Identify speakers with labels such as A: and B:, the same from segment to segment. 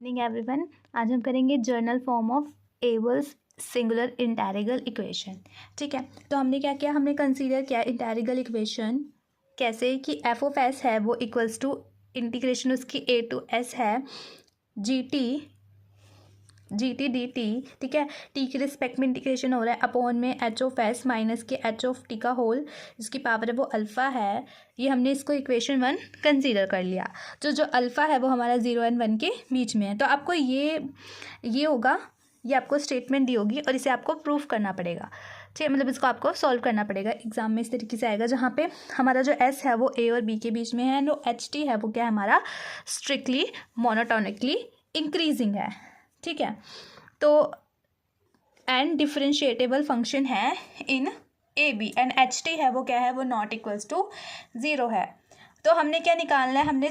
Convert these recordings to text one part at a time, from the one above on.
A: Morning everyone. आज हम करेंगे general form of Abel's singular integral equation. ठीक है, तो हमने क्या किया, हमने कंसीडर किया इंटेग्रल इक्वेशन कैसे कि एफ ऑफ एस है वो इक्वल्स टू इंटीग्रेशन उसकी ए टू एस है जी टी डी टी। ठीक है, टी के रिस्पेक्ट में इंटीग्रेशन हो रहा है अपॉन में एच ऑफ एस माइनस के एच ऑफ टी का होल जिसकी पावर है वो अल्फ़ा है। ये हमने इसको इक्वेशन 1 कंसीडर कर लिया। जो अल्फ़ा है वो हमारा 0 और 1 के बीच में है। तो आपको ये होगा, ये आपको स्टेटमेंट दी होगी और इसे आपको प्रूफ करना पड़ेगा। ठीक है, मतलब इसको आपको सॉल्व करना पड़ेगा। एग्जाम में इस तरीके से आएगा जहाँ पे हमारा जो एस है वो ए और बी के बीच में है, जो एच टी है वो क्या है हमारा स्ट्रिक्टली मोनोटोनिकली इंक्रीजिंग है। ठीक है, तो एंड डिफरेंशिएटेबल फंक्शन है in A B and H T है वो क्या है, वो नॉट इक्वल्स टू 0 है। तो हमने क्या निकालना है, हमने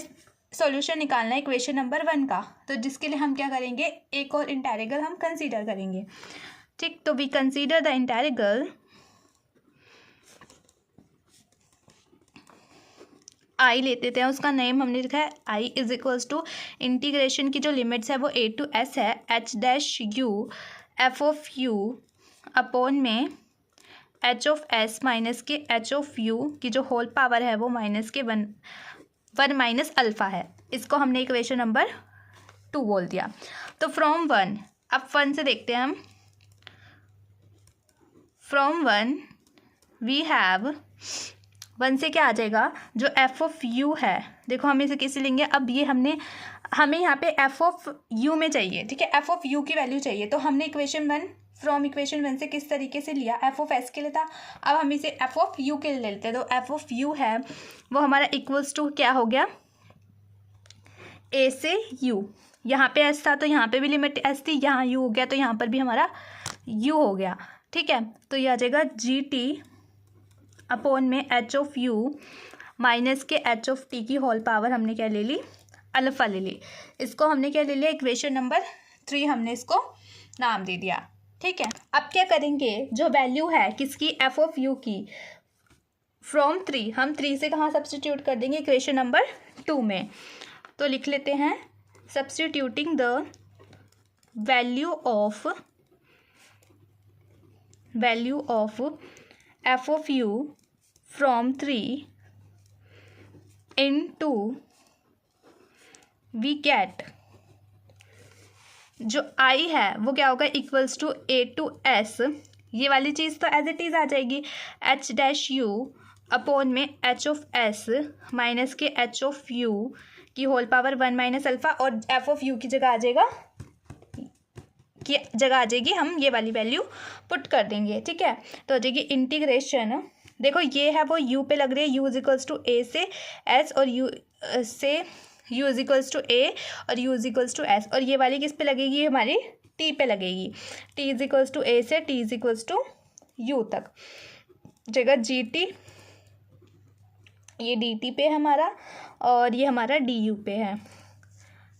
A: सॉल्यूशन निकालना है इक्वेशन नंबर 1 का। तो जिसके लिए हम क्या करेंगे, एक और इंटेग्रल हम कंसीडर करेंगे। ठीक, तो वी कंसीडर द इंटेग्रल आई लेते थे, उसका नेम हमने लिखा है आई इज इक्वल्स टू इंटीग्रेशन की जो लिमिट्स है वो ए टू एस है H dash u f of you upon में एच ऑफ एस माइनस के एच ऑफ यू की जो होल पावर है वो माइनस के वन माइनस अल्फ़ा है। इसको हमने इक्वेशन नंबर 2 बोल दिया। तो फ्रॉम 1, अब 1 से देखते हैं हम। फ्रॉम 1 वी हैव 1 से क्या आ जाएगा, जो एफ ऑफ यू है, देखो हम इसे कैसे लेंगे। अब ये हमें यहाँ पे एफ ऑफ यू में चाहिए। ठीक है, एफ ऑफ यू की वैल्यू चाहिए। तो हमने इक्वेशन 1 फ्रॉम इक्वेशन 1 से किस तरीके से लिया, एफ ऑफ एस के लिए था, अब हम इसे एफ ऑफ यू के लिए ले लेते हैं। तो एफ ऑफ यू है वो हमारा इक्वल्स टू क्या हो गया, ए से यू। यहाँ पे एस था तो यहाँ पे भी लिमिट एस थी, यहाँ यू हो गया तो यहाँ पर भी हमारा यू हो गया। ठीक है, तो ये आ जाएगा जी टी अपॉन में एच ऑफ यू माइनस के एच ऑफ टी की होल पावर हमने क्या ले ली, अल्फ़ा ले ली। इसको हमने क्या ले लिया, इक्वेशन नंबर 3 हमने इसको नाम दे दिया। ठीक है, अब क्या करेंगे, जो वैल्यू है किसकी, एफ ऑफ यू की, फ्रॉम 3 हम 3 से कहाँ सब्सटीट्यूट कर देंगे, इक्वेशन नंबर 2 में। तो लिख लेते हैं substituting the value of F of U from 3 into we get, जो आई है वो क्या होगा, equals to A to S, ये वाली चीज़ तो एज इट इज़ आ जाएगी, एच डैश यू अपॉन में एच ऑफ एस माइनस के एच ऑफ यू की होल पावर 1 माइनस अल्फ़ा, और एफ ऑफ यू की जगह आ जाएगी हम ये वाली वैल्यू पुट कर देंगे। ठीक है, तो आ जाएगी इंटीग्रेशन, देखो ये है वो यू पे लग रही है, यू इज इक्वल्स टू ए से एस और यू से you is equals to A और U is equals to S, और ये वाली किस पे लगेगी, हमारी टी पे लगेगी। टी इज इक्वल्स टू ए से T is equals to U तक जगह जी टी, ये डी टी पे हमारा और ये हमारा डी यू पे है।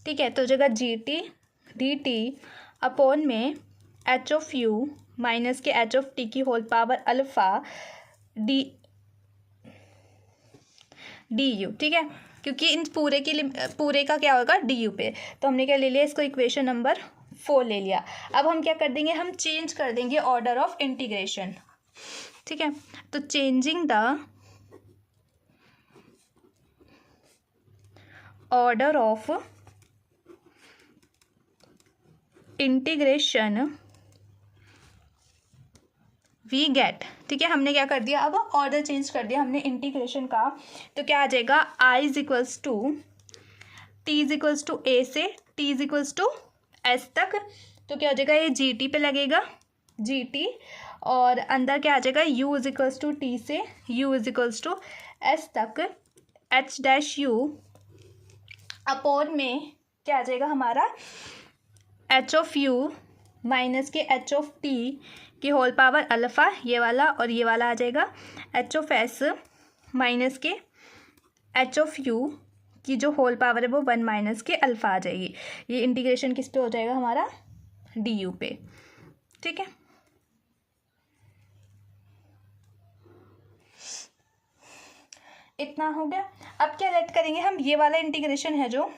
A: ठीक है, तो जगह G T D T upon में एच ऑफ यू माइनस के एच ऑफ टी की whole power alpha D you. ठीक है, क्योंकि इन पूरे का क्या होगा, डी यू पे, तो हमने क्या ले लिया, इसको इक्वेशन नंबर 4 ले लिया। अब हम क्या कर देंगे, हम चेंज कर देंगे ऑर्डर ऑफ इंटीग्रेशन। ठीक है, तो changing the order of integration we get. ठीक है, हमने क्या कर दिया, अब ऑर्डर चेंज कर दिया हमने इंटीग्रेशन का। तो क्या आ जाएगा, i is equals to t is equals to ए से T is equals to s तक, तो क्या हो जाएगा, ये जी टी पे लगेगा जी टी, और अंदर क्या आ जाएगा, u is equals to t से you is equals to s तक एच डैश यू अपॉन में क्या आ जाएगा हमारा एच ऑफ यू माइनस के एच ऑफ टी की होल पावर अल्फ़ा, ये वाला और ये वाला आ जाएगा, एच ऑफ एस माइनस के एच ऑफ यू की जो होल पावर है वो 1 माइनस के अल्फ़ा आ जाएगी। ये इंटीग्रेशन किस पे हो जाएगा, हमारा डी यू पे। ठीक है, इतना हो गया। अब क्या लेट करेंगे हम, ये वाला इंटीग्रेशन है जो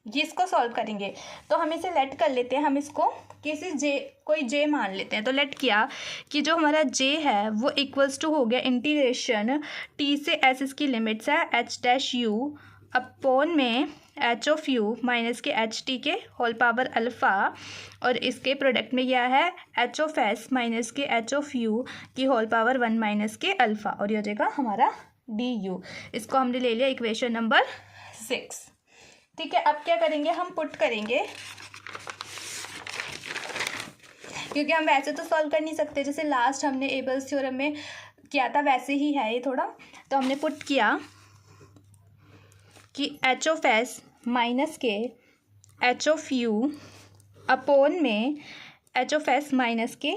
A: इसको सॉल्व करेंगे तो हम इसे लेट कर लेते हैं, हम इसको किसी कोई जे मान लेते हैं। तो लेट किया कि जो हमारा जे है वो इक्वल्स टू हो गया इंटीग्रेशन टी से एस, इसकी लिमिट्स है एच डैश यू अपॉन में एच ऑफ यू माइनस के एच टी के होल पावर अल्फ़ा, और इसके प्रोडक्ट में यह है एच ऑफ एस माइनस के एच ऑफ यू की होल पावर 1 माइनस के अल्फ़ा, और ये हो जाएगा हमारा डी यू। इसको हमने ले लिया इक्वेशन नंबर 6। ठीक है, अब क्या करेंगे, हम पुट करेंगे, क्योंकि हम वैसे तो सॉल्व कर नहीं सकते, जैसे लास्ट हमने एबल्स थ्योरम में किया था वैसे ही है ये थोड़ा। तो हमने पुट किया कि एच ऑफ एस माइनस के एच ऑफ यू अपॉन में एच ऑफ एस माइनस के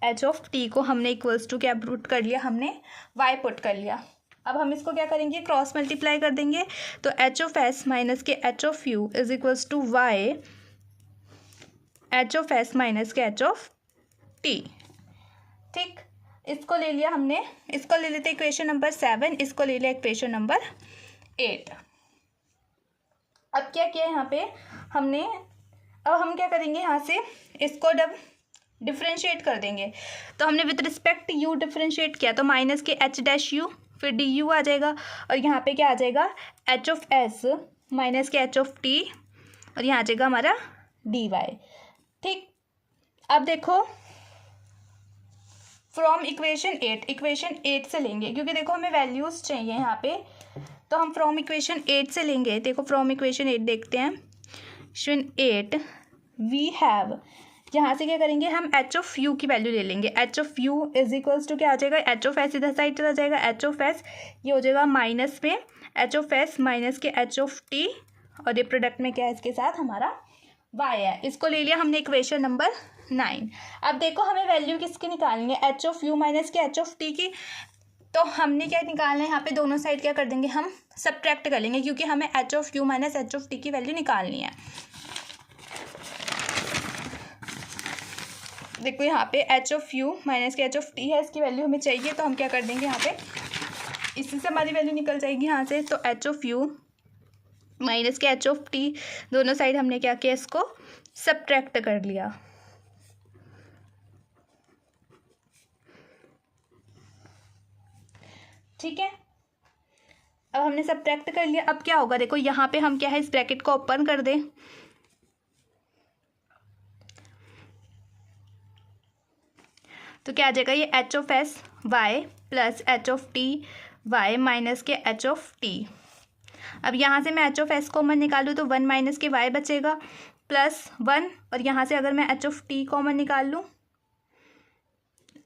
A: एच ऑफ टी को हमने इक्वल्स टू क्या पुट कर लिया, हमने वाई पुट कर लिया। अब हम इसको क्या करेंगे, क्रॉस मल्टीप्लाई कर देंगे। तो एच ऑफ एस माइनस के H of U is equals to Y H of S minus के एच ऑफ टी। ठीक, इसको ले लिया हमने, इसको ले लेते इक्वेशन नंबर 7, इसको ले लिया इक्वेशन नंबर 8। अब क्या किया यहाँ पे हमने, अब हम क्या करेंगे यहाँ से इसको डिफ्रेंशिएट कर देंगे। तो हमने विद रिस्पेक्ट यू डिफ्रेंशिएट किया, तो माइनस के एच डैश यू फिर डी यू आ जाएगा, और यहाँ पे क्या आ जाएगा एच ऑफ एस माइनस के एच ऑफ टी, और यहाँ आ जाएगा हमारा डी वाई। ठीक, अब देखो फ्रॉम इक्वेशन 8 से लेंगे, क्योंकि देखो हमें वैल्यूज़ चाहिए यहाँ पे, तो हम फ्रॉम इक्वेशन 8 से लेंगे। देखो फ्रॉम इक्वेशन 8 देखते हैं, इक्वेशन 8 वी हैव, यहाँ से क्या करेंगे हम एच ऑफ यू की वैल्यू ले लेंगे। H of U is equals to क्या आ जाएगा, एच ऑफ एस इधर साइड चला जाएगा, एच ऑफ एस ये हो जाएगा माइनस में एच ऑफ एस माइनस के एच ऑफ टी, और ये प्रोडक्ट में क्या है इसके साथ हमारा वाई है। इसको ले लिया हमने इक्वेशन नंबर 9। अब देखो हमें वैल्यू किसकी निकालनी है, एच ऑफ यू माइनस के एच ऑफ टी की। तो हमने क्या निकालना है यहाँ पे, दोनों साइड क्या कर देंगे हम सब्ट्रैक्ट कर लेंगे, क्योंकि हमें H of you minus H of T की वैल्यू निकालनी है। देखो यहाँ पे एच ऑफ यू माइनस के एच ऑफ टी है, इसकी वैल्यू हमें चाहिए, तो हम क्या कर देंगे यहाँ पे, इसी से हमारी वैल्यू निकल जाएगी यहाँ से। तो एच ऑफ यू माइनस के एच ऑफ टी, दोनों साइड हमने क्या किया, इसको सब्ट्रैक्ट कर लिया। ठीक है, अब हमने सब्ट्रैक्ट कर लिया। अब क्या होगा, देखो यहाँ पे हम क्या है, इस ब्रैकेट को ओपन कर दें, तो क्या आ जाएगा, ये H of S Y plus H of T Y minus के एच ऑफ टी। अब यहाँ से मैं एच ऑफ एस कॉमन निकालूँ तो 1 माइनस के वाई बचेगा प्लस 1, और यहाँ से अगर मैं एच ऑफ टी कॉमन निकाल लूँ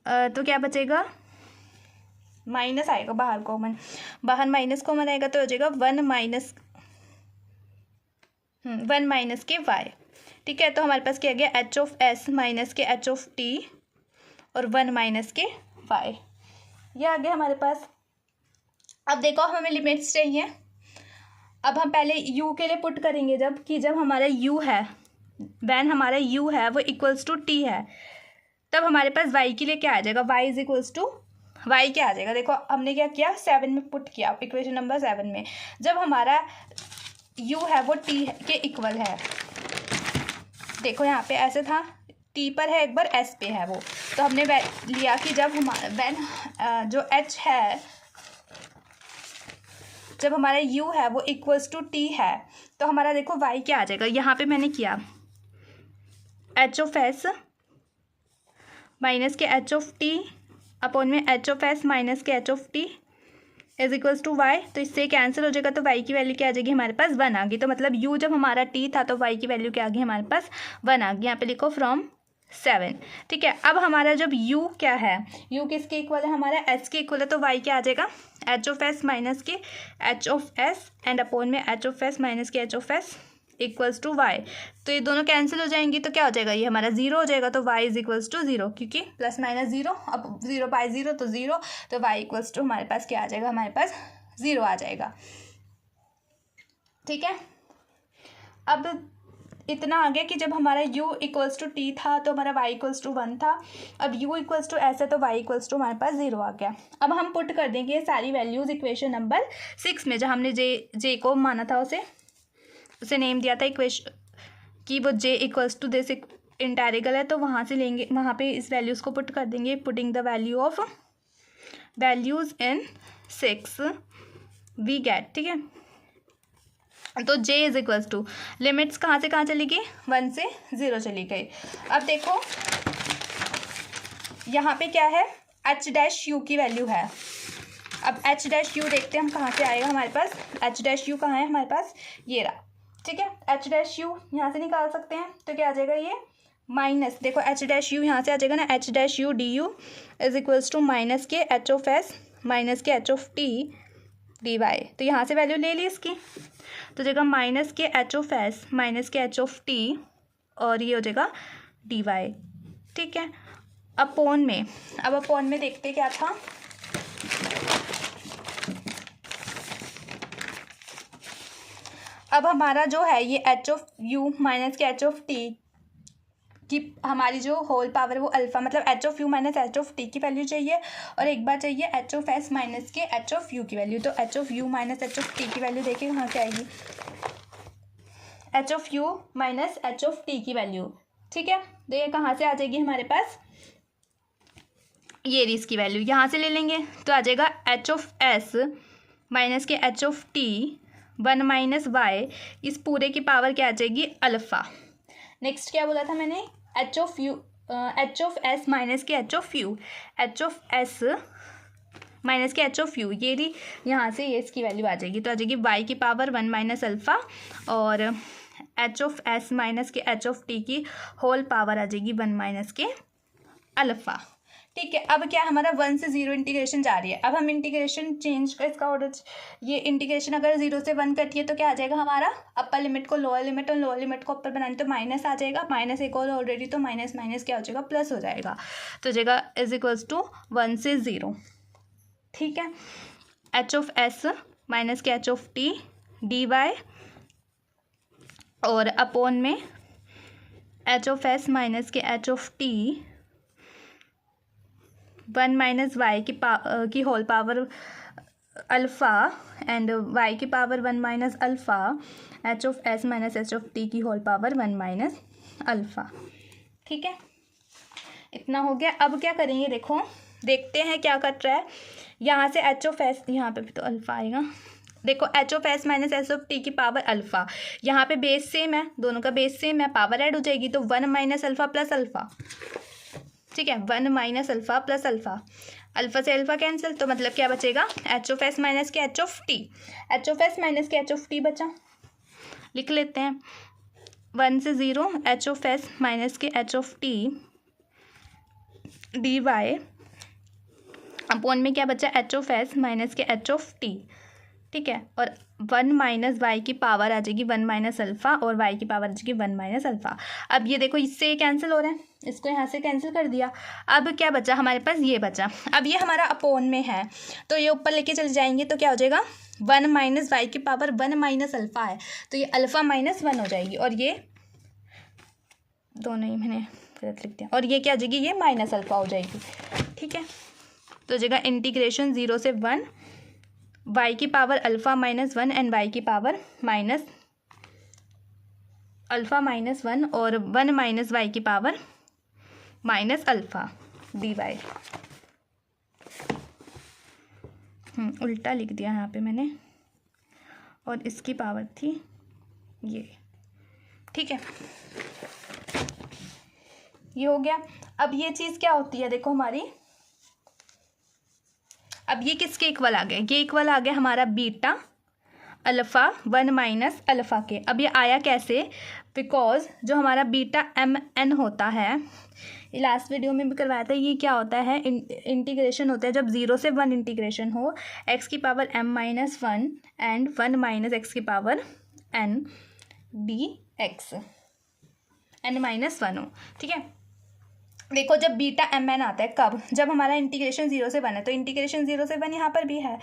A: तो क्या बचेगा, माइनस आएगा बाहर कॉमन, बाहर माइनस कॉमन आएगा तो हो जाएगा 1 माइनस के वाई। ठीक है, तो हमारे पास क्या गया, एच ऑफ एस माइनस के एच ऑफ टी और 1 माइनस के वाई, ये आ गया हमारे पास। अब देखो हमें लिमिट्स चाहिए। अब हम पहले u के लिए पुट करेंगे, जब हमारा u है, वैन हमारा u है वो इक्वल्स टू t है, तब हमारे पास y के लिए क्या आ जाएगा, y is equals to y क्या आ जाएगा। देखो हमने क्या किया, 7 में पुट किया, इक्वेशन नंबर 7 में जब हमारा u है वो t के इक्वल है। देखो यहाँ पे ऐसे था, t पर है एक बार, s पे है वो, तो हमने लिया कि जब हमारा वैन जो h है, जब हमारा u है वो इक्वल्स टू t है, तो हमारा देखो y क्या आ जाएगा। यहाँ पे मैंने किया एच ऑफ एस माइनस के एच ऑफ टी अपॉन में एच ऑफ एस माइनस के H of T is equals to Y, तो इससे कैंसिल हो जाएगा, तो y की वैल्यू क्या आ जाएगी, हमारे पास 1 आ गई। तो मतलब u जब हमारा t था तो y की वैल्यू क्या आ गई, हमारे पास 1 आ गई। यहाँ पे लिखो फ्रॉम 7। ठीक है, अब हमारा जब u क्या है, u किसके इक्वल है, हमारा h के इक्वल है, तो y क्या आ जाएगा, एच ऑफ एस माइनस के H of S and upon में एच ऑफ एस माइनस के H of S equals to Y. तो ये दोनों कैंसिल हो जाएंगी, तो क्या हो जाएगा, ये हमारा 0 हो जाएगा, तो y इज इक्वल्स टू 0, क्योंकि प्लस माइनस 0, अब 0 बाई 0 तो 0, तो y इक्वल्स टू हमारे पास क्या आ जाएगा, हमारे पास 0 आ जाएगा। ठीक है, अब इतना आ गया कि जब हमारा u इक्वल्स टू t था तो हमारा y इक्वल्स टू 1 था, अब u इक्वल्स टू s है तो y इक्वल्स टू हमारे पास 0 आ गया। अब हम पुट कर देंगे ये सारी वैल्यूज़ इक्वेशन नंबर 6 में, जहाँ हमने j को माना था उसे। उसे नेम दिया था इक्वेशन कि वो j equals to this integral है, तो वहाँ से लेंगे, वहाँ पे इस वैल्यूज़ को पुट कर देंगे, putting the value of values in 6 we get, ठीक है। तो j is equals to limits कहाँ से कहाँ चली गई, 1 से 0 चली गई। अब देखो यहाँ पे क्या है, h डैश u की वैल्यू है। अब h डैश u देखते हैं हम कहाँ से आएगा हमारे पास, h डैश u कहाँ है हमारे पास, ये रहा, ठीक है। h डैश u यहाँ से निकाल सकते हैं, तो क्या आ जाएगा ये माइनस, देखो h डैश u यहाँ से आ जाएगा ना, h dash u D U is equals to minus के h ऑफ s माइनस के h of t D Y. तो यहाँ से वैल्यू ले ली इसकी, तो जाएगा माइनस के h ऑफ s माइनस के h ऑफ t और ये हो जाएगा डी वाई, ठीक है। अपॉन में, अब अपॉन में देखते क्या था, अब हमारा जो है ये h ऑफ u माइनस के h ऑफ t की हमारी जो होल पावर वो अल्फ़ा, मतलब h of u minus h of t की वैल्यू चाहिए, और एक बार चाहिए h ऑफ s माइनस के h ऑफ u की वैल्यू। तो h of u minus h of t की वैल्यू देखिए कहाँ से आएगी, h of u minus h of t की वैल्यू, ठीक है। तो ये कहाँ से आ जाएगी हमारे पास, ये रही इसकी वैल्यू, यहाँ से ले लेंगे तो आ जाएगा h ऑफ s माइनस के h of t 1 minus Y, इस पूरे की पावर क्या आ जाएगी अल्फ़ा। नेक्स्ट क्या बोला था मैंने, h of u h of s minus के h of u, h of s minus के h ऑफ u, ये रही, यहाँ से ये इसकी वैल्यू आ जाएगी, तो आ जाएगी y की पावर 1 माइनस अल्फ़ा और h ऑफ s माइनस के h ऑफ t की होल पावर आ जाएगी 1 माइनस के अल्फ़ा, ठीक है। अब क्या हमारा 1 से 0 इंटीग्रेशन जा रही है, अब हम इंटीग्रेशन चेंज कर, इसका ऑर्डर, ये इंटीग्रेशन अगर 0 से 1 करती है तो क्या आ जाएगा हमारा, अपर लिमिट को लोअर लिमिट और लोअर लिमिट को अपर बनाने तो माइनस आ जाएगा, माइनस एक और ऑलरेडी, तो माइनस माइनस क्या हो जाएगा प्लस हो जाएगा, तो जाएगा इज इक्वल्स टू 1 से 0, ठीक है। h ऑफ s माइनस के h of t D y और अपॉन में h ऑफ s माइनस के h of t 1 minus Y की whole power alpha and y की power 1 minus alpha, h of s minus h of t की whole power 1 minus alpha, ठीक है। इतना हो गया। अब क्या करेंगे, देखो देखते हैं क्या कट रहा है, यहाँ से h ऑफ s, यहाँ पे भी तो अल्फ़ा आएगा, देखो h of s minus s of t की पावर अल्फ़ा, यहाँ पे बेस सेम है, दोनों का बेस सेम है, पावर ऐड हो जाएगी, तो 1 माइनस अल्फ़ा प्लस अल्फ़ा, ठीक है, 1 minus alpha plus alpha, alpha से अल्फ़ा कैंसिल, तो मतलब क्या बचेगा, h ऑफ s माइनस के h of t, h of s minus के h ऑफ t बचा, लिख लेते हैं 1 से 0 h ऑफ s माइनस के h of t D Y upon में क्या बचा, h ऑफ s माइनस के h ऑफ t, ठीक है, और 1 माइनस वाई की पावर आ जाएगी 1 माइनस अल्फ़ा और वाई की पावर आ जाएगी 1 माइनस अल्फ़ा। अब ये देखो इससे कैंसिल हो रहे हैं, इसको यहाँ से कैंसिल कर दिया, अब क्या बचा हमारे पास, ये बचा। अब ये हमारा अपॉन में है तो ये ऊपर लेके चले जाएंगे तो क्या हो जाएगा, 1 माइनस वाई की पावर 1 माइनस अल्फ़ा है, तो ये अल्फ़ा माइनस 1 हो जाएगी, और ये दोनों ही मैंने गलत लिख दिया, और ये क्या हो जाएगी, ये माइनस अल्फ़ा हो जाएगी, ठीक है। तो जगह इंटीग्रेशन 0 से 1 y की power alpha minus 1 and y की पावर माइनस अल्फ़ा माइनस 1 और 1 माइनस y की power minus alpha D Y, उल्टा लिख दिया यहाँ पे मैंने, और इसकी पावर थी ये, ठीक है, ये हो गया। अब ये चीज़ क्या होती है, देखो हमारी, अब ये किसके इक्वल आ गया, ये इक्वल आ गया हमारा बीटा अल्फ़ा 1 माइनस अल्फ़ा के। अब ये आया कैसे, बिकॉज जो हमारा बीटा एम एन होता है, लास्ट वीडियो में भी करवाया था, ये क्या होता है, इंटीग्रेशन होता है जब 0 से 1 इंटीग्रेशन हो, x की power m minus 1 and 1 minus x की power n d x n minus 1 हो, ठीक है। देखो जब बीटा एम एन आता है कब, जब हमारा इंटीग्रेशन 0 से 1 है, तो इंटीग्रेशन 0 से 1 यहाँ पर भी है,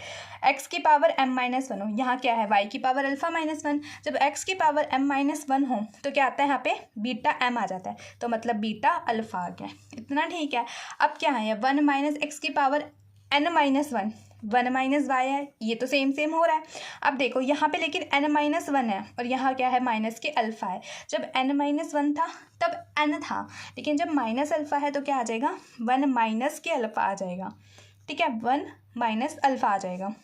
A: x की पावर m माइनस 1 हो, यहाँ क्या है y की पावर अल्फ़ा माइनस 1, जब x की पावर m माइनस 1 हो तो क्या आता है यहाँ पे बीटा m आ जाता है, तो मतलब बीटा अल्फ़ा आ गया, इतना ठीक है। अब क्या है 1 माइनस एक्स की power n minus 1, 1 minus Y है, ये तो सेम सेम हो रहा है। अब देखो यहाँ पे लेकिन n-1 है और यहाँ क्या है, माइनस के अल्फ़ा है। जब n-1 था तब n था, लेकिन जब माइनस अल्फ़ा है तो क्या आ जाएगा, 1 माइनस के अल्फ़ा आ जाएगा। ठीक है, 1 माइनस अल्फ़ा आ जाएगा।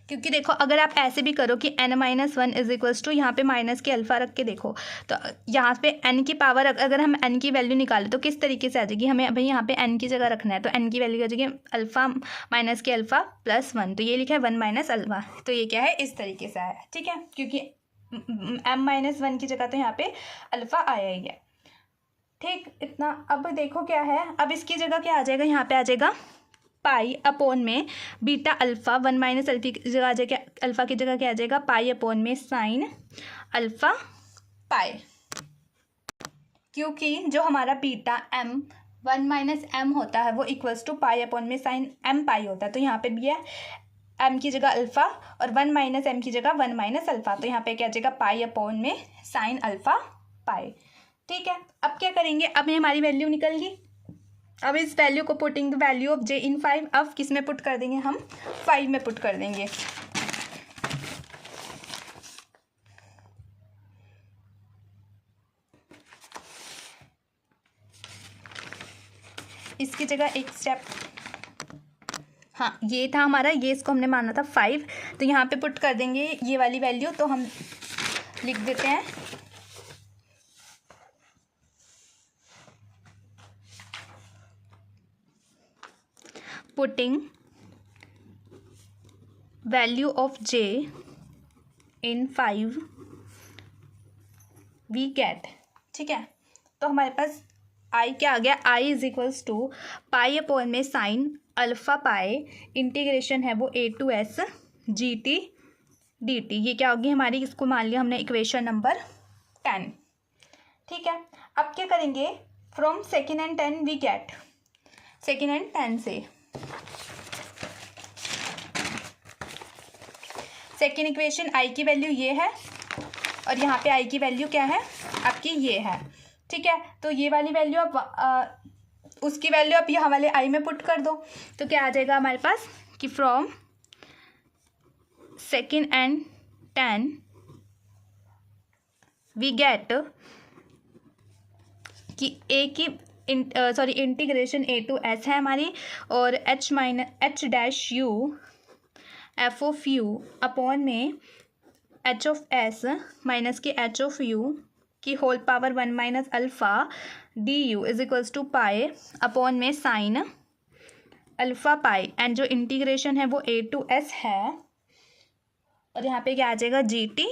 A: क्योंकि देखो अगर आप ऐसे भी करो कि n-1 इज इक्वल्स टू यहाँ पे माइनस के अल्फ़ा रख के देखो, तो यहाँ पे n की पावर अगर हम n की वैल्यू निकालें तो किस तरीके से आ जाएगी, हमें अभी यहाँ पे n की जगह रखना है, तो n की वैल्यू आ जाएगी अल्फ़ा माइनस के अल्फ़ा प्लस 1, तो ये लिखा है 1 माइनस अल्फ़ा, तो ये क्या है, इस तरीके से आया। ठीक है, क्योंकि m-1 की जगह तो यहाँ पे अल्फ़ा आया ही है। ठीक, इतना। अब देखो क्या है, अब इसकी जगह क्या आ जाएगा, यहाँ पे आ जाएगा पाई अपॉन में बीटा अल्फ़ा, 1 माइनस अल्फ़ा की जगह आ जाएगा, अल्फ़ा की जगह क्या आ जाएगा, पाई अपॉन में साइन अल्फ़ा पाई। क्योंकि जो हमारा बीटा m 1 माइनस m होता है वो इक्वल्स टू पाई अपॉन में साइन m पाई होता है, तो यहाँ पे भी है m की जगह अल्फ़ा और 1 माइनस m की जगह 1 माइनस अल्फ़ा, तो यहाँ पे क्या आ जाएगा, पाई अपॉन में साइन अल्फ़ा पाई। ठीक है, अब क्या करेंगे, अब हमारी वैल्यू निकल गई। अब इस वैल्यू को putting the value of j in 5, अब किस में पुट कर देंगे, हम 5 में पुट कर देंगे। इसकी जगह एक स्टेप, हाँ ये था हमारा, ये इसको हमने माना था 5, तो यहाँ पे पुट कर देंगे ये वाली वैल्यू, तो हम लिख देते हैं putting value of j in 5 we get. ठीक है, तो हमारे पास i क्या आ गया, i is equals to pi upon में साइन अल्फ़ा पाई, इंटीग्रेशन है वो a to s gt dt, ये क्या होगी हमारी, इसको मान लिया हमने इक्वेशन नंबर 10। ठीक है, अब क्या करेंगे, from second and 10 we get, second and 10 से सेकेंड इक्वेशन i की वैल्यू ये है और यहाँ पे i की वैल्यू क्या है आपकी, ये है। ठीक है, तो ये वाली वैल्यू आप उसकी वैल्यू आप यहाँ वाले i में पुट कर दो, तो क्या आ जाएगा हमारे पास कि from second and 10 we get कि a की इंटीग्रेशन a टू s है हमारी, और h dash u F of you upon में एच ऑफ एस माइनस के एच ऑफ यू की whole power 1 minus alpha D U is equals to pi upon में sine alpha pi, and जो integration है वो a टू s है, और यहाँ पे क्या आ जाएगा जी टी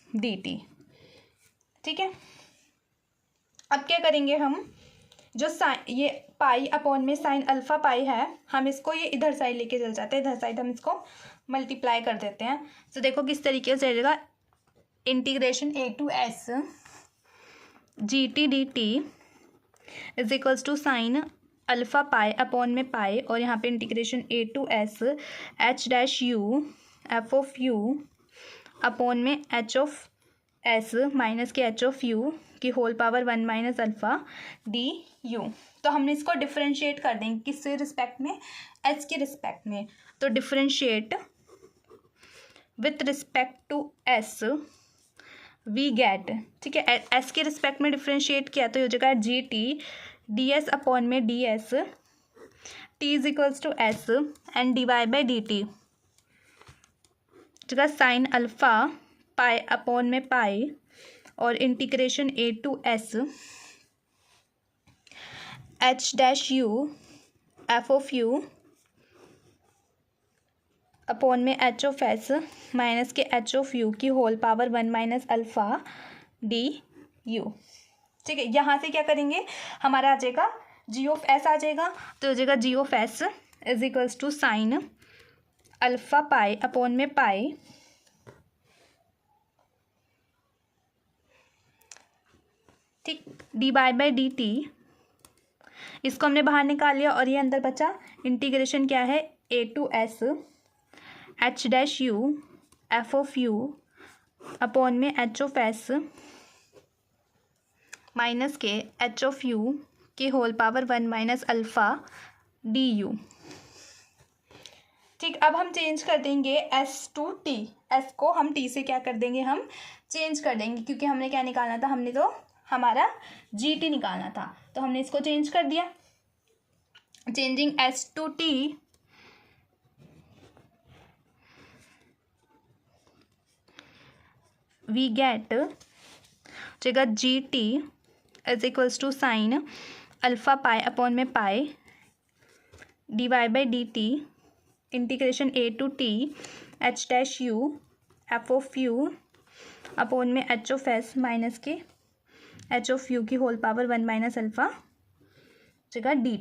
A: डी टी। ठीक है, अब क्या करेंगे हम, जो साइन ये पाई अपॉन में साइन अल्फ़ा पाई है, हम इसको ये इधर साइड लेके चल जाते हैं, इधर साइड हम इसको मल्टीप्लाई कर देते हैं। तो देखो किस तरीके से रहेगा, integration a to s g T D t is equals to sine alpha pi upon में पाई, और यहाँ पे integration a to s h dash u f of you upon में एच ऑफ एस माइनस के H of you की whole power 1 minus alpha D u. तो हमने इसको डिफरेंशिएट कर देंगे किसके रिस्पेक्ट में, एच के रिस्पेक्ट में, तो differentiate with respect to s we get. ठीक है, एस के रिस्पेक्ट में डिफरेंशिएट किया तो हो जाएगा g T d s upon में d s t is equals to s and d y by d t, जगह साइन अल्फ़ा पाई अपॉन में पाई और integration a to s h dash u f of you upon में H of S minus के H of you की whole power 1 minus alpha D you. ठीक है, यहाँ से क्या करेंगे, हमारा आ जाएगा जी ऑफ एस आ जाएगा, तो हो जाएगा g of s is equals to sine alpha pi upon में पाई ठीक d y by d t, इसको हमने बाहर निकाल लिया और ये अंदर बचा, इंटीग्रेशन क्या है a to s h dash u f of you upon में एच ऑफ एस माइनस के एच ऑफ यू की whole power 1 minus alpha D you. ठीक, अब हम चेंज कर देंगे एस टू टी, एस को हम टी से क्या कर देंगे, हम चेंज कर देंगे, क्योंकि हमने क्या निकालना था, हमने तो हमारा जी टी निकालना था, तो हमने इसको चेंज कर दिया। Changing s to t, we get जगह जी t is equals to sine alpha pi upon में pi d y by d t integration a to t h dash u f of you upon में H of S minus के H of you की whole power 1 minus alpha जगह d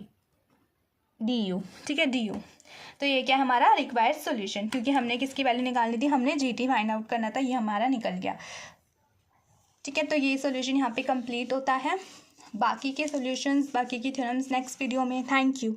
A: you. ठीक है, D u. तो ये क्या हमारा रिक्वायर्ड सॉल्यूशन, क्योंकि हमने किसकी वैल्यू निकालनी थी, हमने जी टी फाइंड आउट करना था, ये हमारा निकल गया। ठीक है, तो ये सॉल्यूशन यहाँ पे कंप्लीट होता है। बाकी के सॉल्यूशंस, बाकी की थ्योरम्स नेक्स्ट वीडियो में। Thank you.